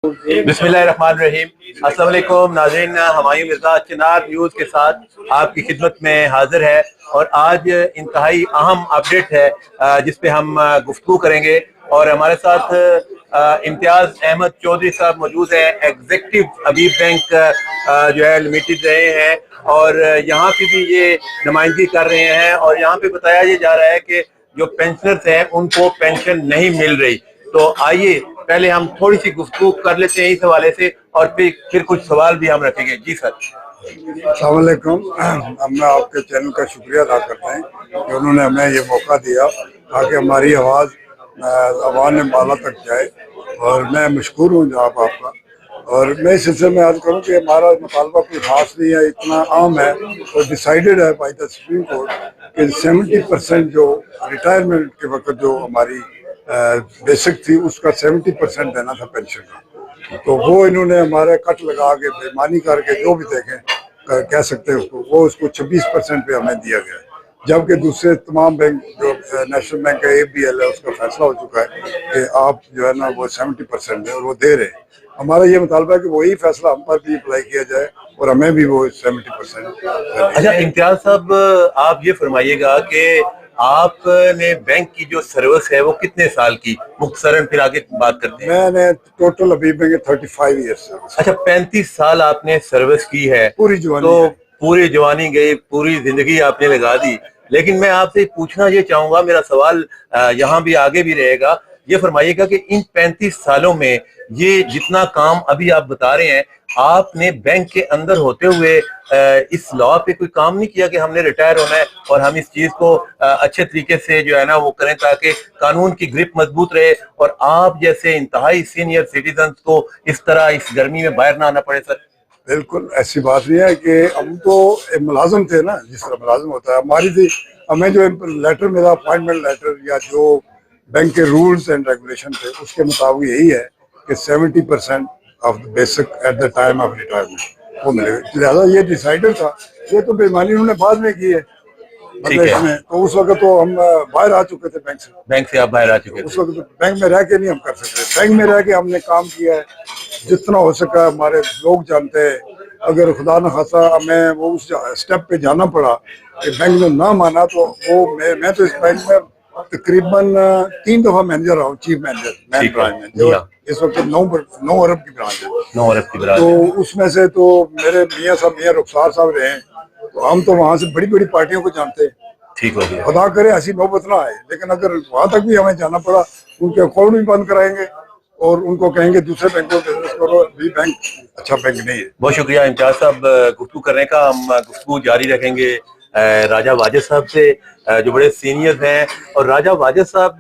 बिस्मिल्लाहिर्रहमानिर्रहीम। अस्सलाम वालेकुम नाज़रीन, हमायूं मिर्ज़ा चिनार न्यूज़ के साथ आपकी खिदमत में हाजिर है और आज इंतहाई अहम अपडेट है जिस पे हम गुफ्तगू करेंगे और हमारे साथ इम्तियाज़ अहमद चौधरी साहब मौजूद हैं। एग्जीक्यूटिव हबीब बैंक जो है लिमिटेड रहे हैं और यहाँ पे भी ये नुमाइंदगी कर रहे हैं और यहाँ पे बताया ये जा रहा है कि जो पेंशनर्स हैं उनको पेंशन नहीं मिल रही। तो आइए पहले हम थोड़ी सी गुफ्तगू कर लेते हैं इस हवाले से और फिर कुछ सवाल भी हम रखेंगे। जी सर। अस्सलाम वालेकुम। हम आपके चैनल का शुक्रिया अदा करते हैं कि उन्होंने हमें ये मौका दिया ताकि हमारी आवाज़ अवाम में माला तक जाए और मैं मशकूर हूँ जनाब आपका। और मैं इस सिलसिले में याद करूँ कि हमारा मुतालबा कोई खास नहीं है, इतना आम है और डिसाइडेड है बाय द सुप्रीम कोर्ट कि 70% जो रिटायरमेंट के वक्त जो हमारी बेसिक थी उसका 70% देना था पेंशन का। तो वो इन्होंने हमारे कट लगा के बेईमानी करके जो भी देखें कह सकते हैं उसको 26% पे हमें दिया गया है, जबकि दूसरे तमाम बैंक जो नेशनल बैंक है ABL है उसका फैसला हो चुका है कि आप जो है ना वो 70% है और वो दे रहे हैं। हमारा ये मुतालबा है कि वही फैसला हम पर भी अप्लाई किया जाए और हमें भी वो 70%। अच्छा इम्तियाज साहब, आप ये फरमाइएगा कि आपने बैंक की जो सर्विस है वो कितने साल की, मुख्तसरन फिर आगे बात करते हैं। मैंने टोटल अभी बैंक 35 ईयर्स। अच्छा 35 साल आपने सर्विस की है, पूरी जवानी। तो पूरी जवानी गई, पूरी जिंदगी आपने लगा दी। लेकिन मैं आपसे पूछना ये चाहूंगा, मेरा सवाल यहाँ भी आगे भी रहेगा, ये फरमाइएगा कि इन 35 सालों में ये जितना काम अभी आप बता रहे हैं, आपने बैंक के अंदर होते हुए इस लॉ पे कोई काम नहीं किया कि हमने रिटायर होना है और हम इस चीज को अच्छे तरीके से जो है ना वो करें ताकि कानून की ग्रिप मजबूत रहे और आप जैसे इंतहाई सीनियर सिटीजन को इस तरह इस गर्मी में बाहर ना आना पड़े। सर बिल्कुल ऐसी बात नहीं है कि हम तो मुलाजिम थे ना, जिस तरह मुलाजिम होता है हमारी थी। हमें जो लेटर मेरा अपॉइंटमेंट लेटर या जो बैंक के रूल्स एंड रेगुलेशन थे उसके मुताबिक यही है कि 70% of the basic at the time of retirement वो मिलेगा। लिहाजा ये डिसाइडेड था, ये तो बेईमानी उन्होंने बाद में की है। मतलब तो उस वक्त तो हम बाहर आ चुके थे बैंक से आप बाहर आ चुके थे। उस वक्त तो बैंक में रह के नहीं हम कर सकते। बैंक में रह के हमने काम किया है जितना हो सका, हमारे लोग जानते हैं। अगर खुदा न खासा हमें वो उस स्टेप पे जाना पड़ा कि बैंक ने ना माना तो वो मैं तो इस बैंक में तकरीबन 3 दफा मैनेजर रहा हूँ, चीफ मैनेजर मैन ब्रांच में, जो इस वक्त 9 अरब की ब्रांच है। 9 अरब की ब्रांच। तो उसमें से तो मेरे मियाँ रुखसार साहब रहे हैं, तो हम तो वहाँ से बड़ी बड़ी पार्टियों को जानते हैं। ठीक हो गया, खुदा करे ऐसी नौबत ना आए, लेकिन अगर वहाँ तक भी हमें जाना पड़ा उनके अकाउंट भी बंद कराएंगे और उनको कहेंगे दूसरे बैंकों में बिजनेस करो, भी बैंक अच्छा बैंक नहीं है। बहुत शुक्रिया इम्तियाज साहब गुफ्तगू करने का। हम गुफ्तगू जारी रखेंगे राजा वाजिद साहब से जो बड़े सीनियर हैं। और राजा वाजिद साहब,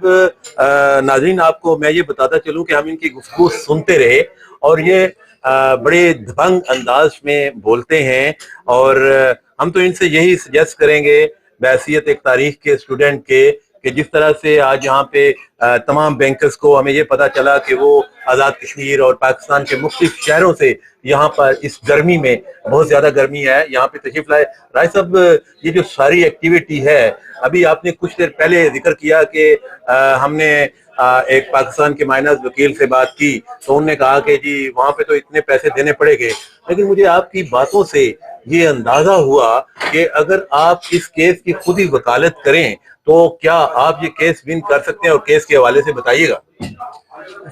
नाज़रीन आपको मैं ये बताता चलूं कि हम इनकी गुफ्तगू सुनते रहे और ये बड़े दबंग अंदाज में बोलते हैं और हम तो इनसे यही सजेस्ट करेंगे बहैसियत एक तारीख के स्टूडेंट के कि जिस तरह से आज यहाँ पे तमाम बैंकर्स को हमें ये पता चला कि वो आज़ाद कश्मीर और पाकिस्तान के मुख्तलिफ शहरों से यहाँ पर इस गर्मी में, बहुत ज़्यादा गर्मी है, यहाँ पे तशरीफ लाए। राय साहब, ये जो सारी एक्टिविटी है, अभी आपने कुछ देर पहले जिक्र किया कि हमने एक पाकिस्तान के माइनस वकील से बात की तो उन्होंने कहा कि जी वहाँ पे तो इतने पैसे देने पड़ेंगे। लेकिन मुझे आपकी बातों से ये अंदाजा हुआ कि अगर आप इस केस की खुद ही वकालत करें तो क्या आप ये केस विन कर सकते हैं, और केस के हवाले से बताइएगा।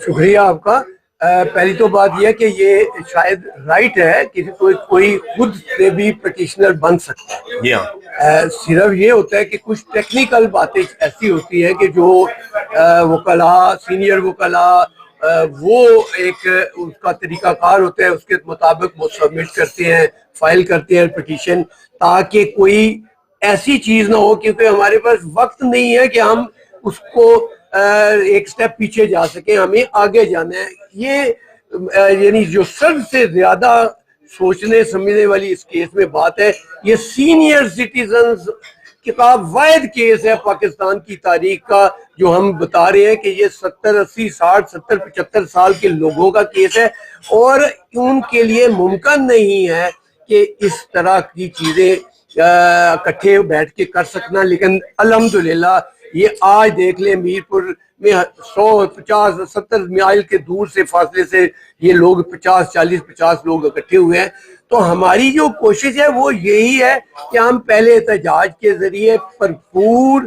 शुक्रिया आपका। पहली तो बात यह कि ये शायद राइट है कि कोई खुद से भी पटिशनर बन सकता है। जी हाँ। सिर्फ ये होता है कि कुछ टेक्निकल बातें ऐसी होती हैं कि जो वकला, सीनियर वकला, वो एक उसका तरीकाकार होता है, उसके मुताबिक वो सबमिट करते हैं, फाइल करते हैं पिटीशन, ताकि कोई ऐसी चीज ना हो, क्योंकि हमारे पास वक्त नहीं है कि हम उसको एक स्टेप पीछे जा सके, हमें आगे जाना है। ये यानी जो सबसे ज्यादा सोचने समझने वाली इस केस में बात है, ये सीनियर सिटीजन्स किताब वाहिद केस है पाकिस्तान की तारीख का, जो हम बता रहे हैं कि ये 70, 80, 60, 70, 75 साल के लोगों का केस है और उनके लिए मुमकिन नहीं है कि इस तरह की चीजें इकट्ठे बैठ के कर सकना। लेकिन अल्हम्दुलिल्लाह ये आज देख ले मीरपुर میں 100-50-70 میل کے دور سے فاصلے سے یہ لوگ 50 لوگ اکٹھے ہوئے ہیں. تو ہماری جو کوشش ہے وہ یہی ہے کہ ہم پہلے احتجاج کے ذریعے بھرپور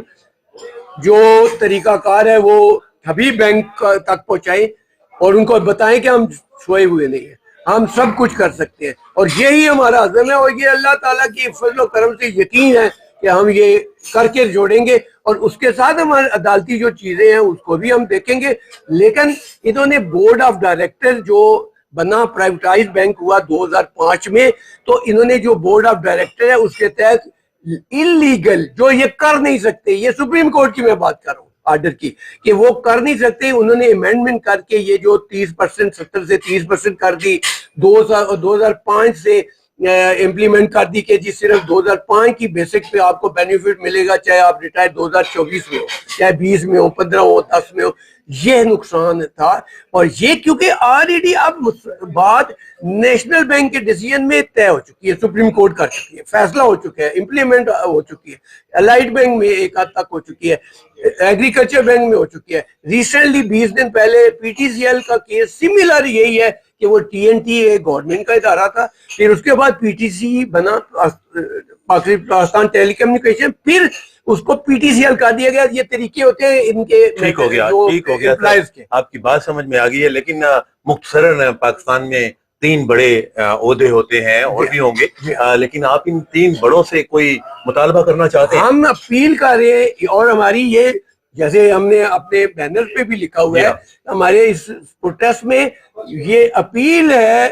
جو طریقہ کار ہے وہ حبیب بینک تک پہنچائیں اور ان کو بتائیں کہ ہم سوئے ہوئے نہیں ہیں, ہم سب کچھ کر سکتے ہیں, اور یہی ہمارا عزم ہے, اور یہ اللہ تعالیٰ کی فضل و کرم سے یقین ہے کہ ہم یہ کر کے جوڑیں گے, اور اس کے ساتھ ہمارے عدالتی جو چیزیں ہیں اس کو بھی ہم دیکھیں گے. لیکن انہوں نے بورڈ آف ڈائریکٹر جو بنا پرائیویٹائز بینک ہوا 2005 میں, تو انہوں نے جو بورڈ آف ڈائریکٹر ہے اس کے تحت انلیگل جو یہ کر نہیں سکتے, یہ سپریم کورٹ کی میں بات کر رہا ہوں آرڈر کی, کہ وہ کر نہیں سکتے, انہوں نے امینڈمنٹ کر کے یہ جو 30% 70 سے 30% کر دی, 2005 سے امپلیمنٹ کر دی کہ جی صرف 2005 کی بیسک پہ آپ کو بینیفٹ ملے گا, چاہے آپ ریٹائر 2024 میں ہو, چاہے 20 میں ہو, 15 ہو, 10 میں ہو. یہ نقصان تھا, اور یہ کیونکہ آلریڈی اب بات نیشنل بینک کے ڈیسیژن میں طے ہو چکی ہے, سپریم کورٹ کر چکی ہے, فیصلہ ہو چکا ہے, امپلیمنٹ ہو چکی ہے, الائٹ بینک میں ایک حد تک ہو چکی ہے, ایگریکلچر بینک میں ہو چکی ہے. ریسنٹلی 20 دن پہلے پی ٹی سی ایل کا کیس سملر یہی ہے کہ وہ ٹی این ٹی ایک گورنمنٹ کا ادارہ تھا, پھر اس کے بعد پی ٹی سی بنا پاکستان ٹیلی کمیونیکیشن, پھر اس کو پی ٹی سی ایل کر دیا گیا. یہ طریقے ہوتے ہیں ان کے. ٹھیک ہو گیا آپ کی بات سمجھ میں آ گئی ہے, لیکن مختصراً پاکستان میں 3 بڑے عہدے ہوتے ہیں, اور بھی ہوں گے, لیکن آپ ان 3 بڑوں سے کوئی مطالبہ کرنا چاہتے ہیں؟ ہم اپیل کر رہے ہیں, اور ہماری یہ جیسے ہم نے اپنے بینر پہ بھی لکھا ہوا ہے, ہمارے اس پروٹیسٹ میں یہ اپیل ہے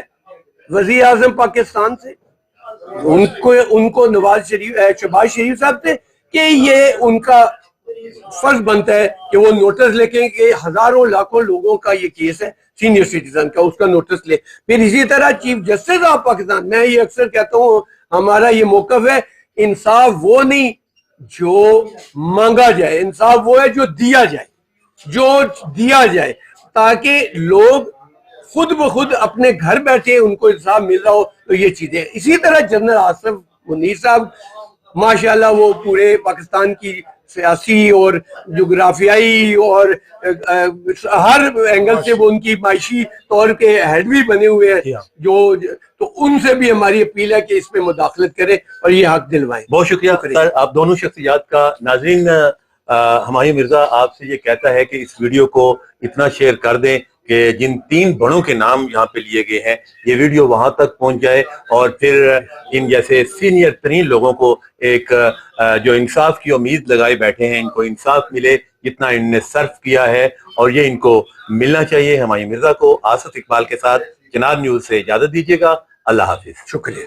وزیر اعظم پاکستان سے, ان کو نواز شریف شہباز شریف صاحب سے, کہ یہ ان کا فرض بنتا ہے کہ وہ نوٹس لے کے, کہ ہزاروں لاکھوں لوگوں کا یہ کیس ہے سینئر سٹیزن کا, اس کا نوٹس لے. پھر اسی طرح چیف جسٹس آف پاکستان, میں یہ اکثر کہتا ہوں ہمارا یہ موقف ہے, انصاف وہ نہیں جو مانگا جائے, انصاف وہ ہے جو دیا جائے, تاکہ لوگ خود بخود اپنے گھر بیٹھے ان کو انصاف مل رہا ہو. تو یہ چیزیں اسی طرح جنرل آصف منیر صاحب ماشاءاللہ وہ پورے پاکستان کی سیاسی اور جغرافیائی اور ہر اینگل سے وہ ان کی معاشی طور کے ہیڈ بھی بنے ہوئے ہیں, جو تو ان سے بھی ہماری اپیل ہے کہ اس میں مداخلت کریں اور یہ حق دلوائیں. بہت شکریہ سر آپ دونوں شخصیات کا. ناظرین, ہمایوں مرزا آپ سے یہ کہتا ہے کہ اس ویڈیو کو اتنا شیئر کر دیں کہ جن 3 بڑوں کے نام یہاں پہ لیے گئے ہیں یہ ویڈیو وہاں تک پہنچ جائے, اور پھر ان جیسے سینئر ترین لوگوں کو ایک جو انصاف کی امید لگائے بیٹھے ہیں, ان کو انصاف ملے جتنا ان نے صرف کیا ہے, اور یہ ان کو ملنا چاہیے. ہمایوں مرزا کو آصف اقبال کے ساتھ چنار نیوز سے اجازت دیجیے گا. اللہ حافظ. شکریہ.